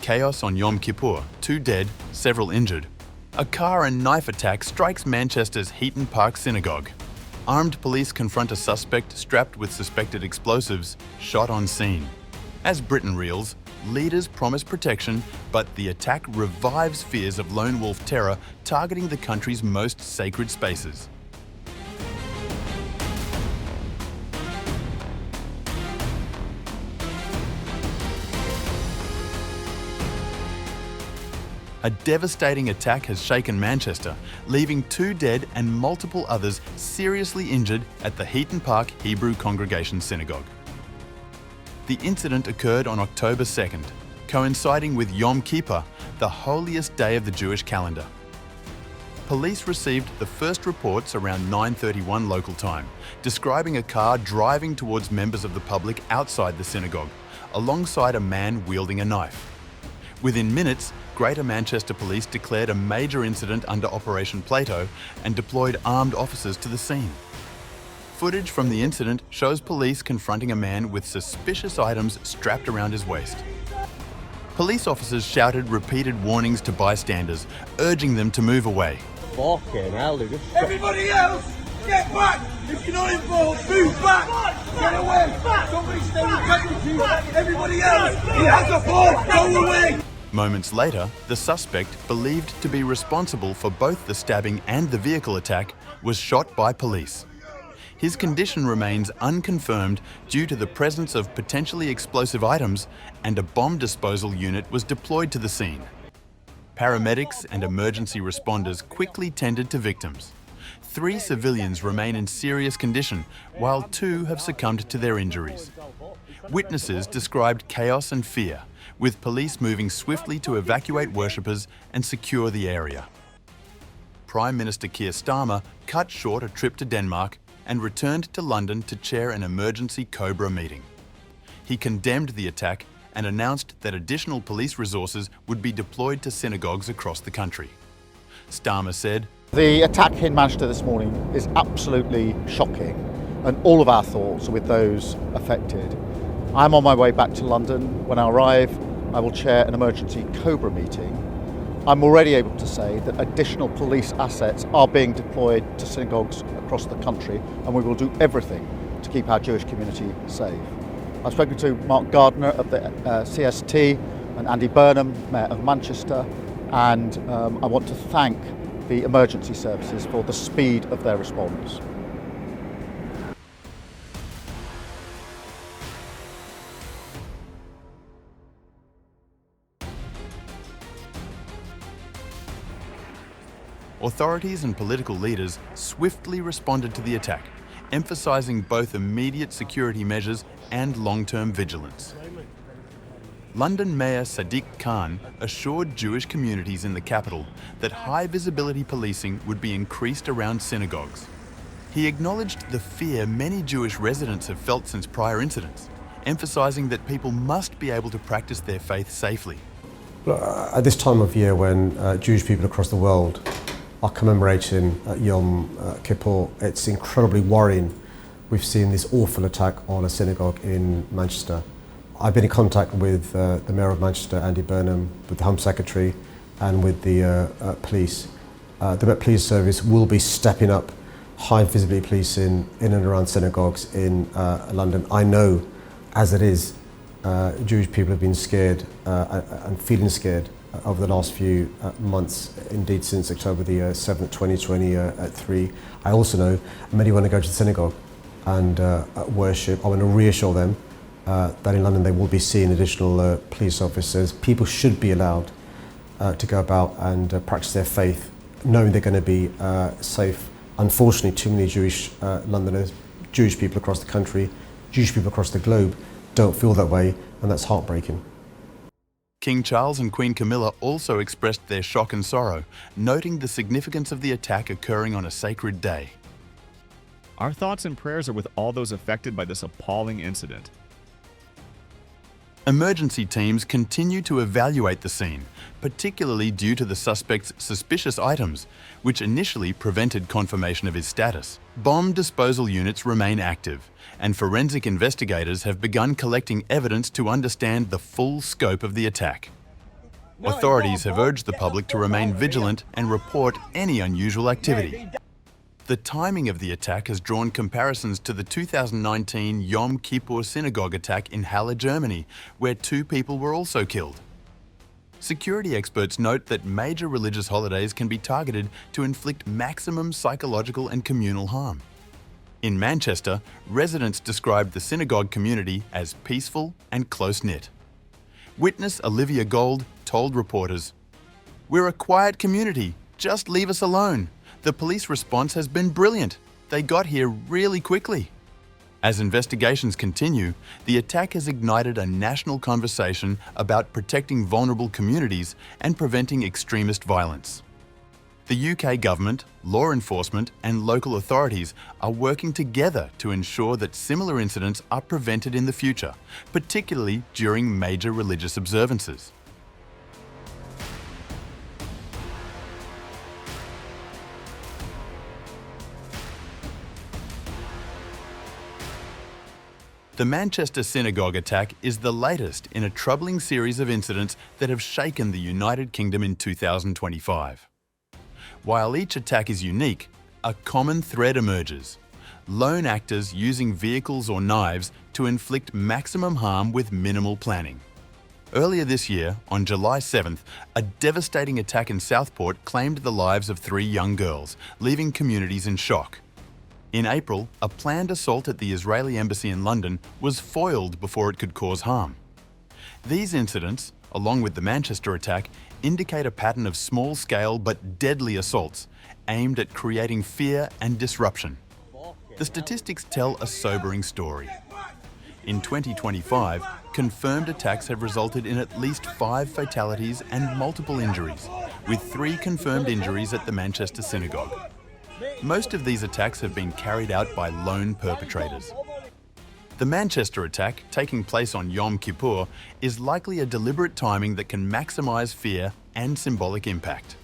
chaos on Yom Kippur, 2 dead, several injured. A car and knife attack strikes Manchester's Heaton Park Synagogue. Armed police confront a suspect strapped with suspected explosives, shot on scene. As Britain reels, leaders promise protection, but the attack revives fears of lone wolf terror targeting the country's most sacred spaces. A devastating attack has shaken Manchester, leaving 2 dead and multiple others seriously injured at the Heaton Park Hebrew Congregation Synagogue. The incident occurred on October 2nd, coinciding with Yom Kippur, the holiest day of the Jewish calendar. Police received the first reports around 9:31 local time, describing a car driving towards members of the public outside the synagogue, alongside a man wielding a knife. Within minutes, Greater Manchester Police declared a major incident under Operation Plato and deployed armed officers to the scene. Footage from the incident shows police confronting a man with suspicious items strapped around his waist. Police officers shouted repeated warnings to bystanders, urging them to move away. Fucking hell, dude. Everybody else, get back! If you're not involved, move back! Get away! Somebody stay with deputy! Everybody else, he has a ball, go away! Moments later, the suspect, believed to be responsible for both the stabbing and the vehicle attack, was shot by police. His condition remains unconfirmed due to the presence of potentially explosive items, and a bomb disposal unit was deployed to the scene. Paramedics and emergency responders quickly tended to victims. 3 civilians remain in serious condition, while 2 have succumbed to their injuries. Witnesses described chaos and fear, with police moving swiftly to evacuate worshippers and secure the area. Prime Minister Keir Starmer cut short a trip to Denmark and returned to London to chair an emergency COBRA meeting. He condemned the attack and announced that additional police resources would be deployed to synagogues across the country. Starmer said, "The attack in Manchester this morning is absolutely shocking, and all of our thoughts are with those affected. I'm on my way back to London. When I arrive, I will chair an emergency COBRA meeting. I'm already able to say that additional police assets are being deployed to synagogues across the country, and we will do everything to keep our Jewish community safe. I've spoken to Mark Gardner of the CST and Andy Burnham, Mayor of Manchester, and I want to thank the emergency services for the speed of their response. Authorities and political leaders swiftly responded to the attack, emphasising both immediate security measures and long-term vigilance. London Mayor Sadiq Khan assured Jewish communities in the capital that high-visibility policing would be increased around synagogues. He acknowledged the fear many Jewish residents have felt since prior incidents, emphasising that people must be able to practice their faith safely. At this time of year when Jewish people across the world are commemorating Yom Kippur, it's incredibly worrying. We've seen this awful attack on a synagogue in Manchester. I've been in contact with the Mayor of Manchester, Andy Burnham, with the Home Secretary and with the police. The Met Police Service will be stepping up high visibility policing in and around synagogues in London. I know, as it is, Jewish people have been scared and feeling scared over the last few months, indeed since October the 7th, 2020 at 3. I also know many want to go to the synagogue and worship. I want to reassure them that in London they will be seeing additional police officers. People should be allowed to go about and practice their faith, knowing they're going to be safe. Unfortunately, too many Jewish Londoners, Jewish people across the country, Jewish people across the globe don't feel that way, and that's heartbreaking. King Charles and Queen Camilla also expressed their shock and sorrow, noting the significance of the attack occurring on a sacred day. Our thoughts and prayers are with all those affected by this appalling incident. Emergency teams continue to evaluate the scene, particularly due to the suspect's suspicious items, which initially prevented confirmation of his status. Bomb disposal units remain active, and forensic investigators have begun collecting evidence to understand the full scope of the attack. Authorities have urged the public to remain vigilant and report any unusual activity. The timing of the attack has drawn comparisons to the 2019 Yom Kippur synagogue attack in Halle, Germany, where 2 people were also killed. Security experts note that major religious holidays can be targeted to inflict maximum psychological and communal harm. In Manchester, residents described the synagogue community as peaceful and close-knit. Witness Olivia Gold told reporters, "We're a quiet community, just leave us alone. The police response has been brilliant. They got here really quickly." As investigations continue, the attack has ignited a national conversation about protecting vulnerable communities and preventing extremist violence. The UK government, law enforcement and local authorities are working together to ensure that similar incidents are prevented in the future, particularly during major religious observances. The Manchester synagogue attack is the latest in a troubling series of incidents that have shaken the United Kingdom in 2025. While each attack is unique, a common thread emerges: lone actors using vehicles or knives to inflict maximum harm with minimal planning. Earlier this year, on July 7th, a devastating attack in Southport claimed the lives of 3 young girls, leaving communities in shock. In April, a planned assault at the Israeli embassy in London was foiled before it could cause harm. These incidents, along with the Manchester attack, indicate a pattern of small-scale but deadly assaults aimed at creating fear and disruption. The statistics tell a sobering story. In 2025, confirmed attacks have resulted in at least 5 fatalities and multiple injuries, with 3 confirmed injuries at the Manchester synagogue. Most of these attacks have been carried out by lone perpetrators. The Manchester attack, taking place on Yom Kippur, is likely a deliberate timing that can maximise fear and symbolic impact.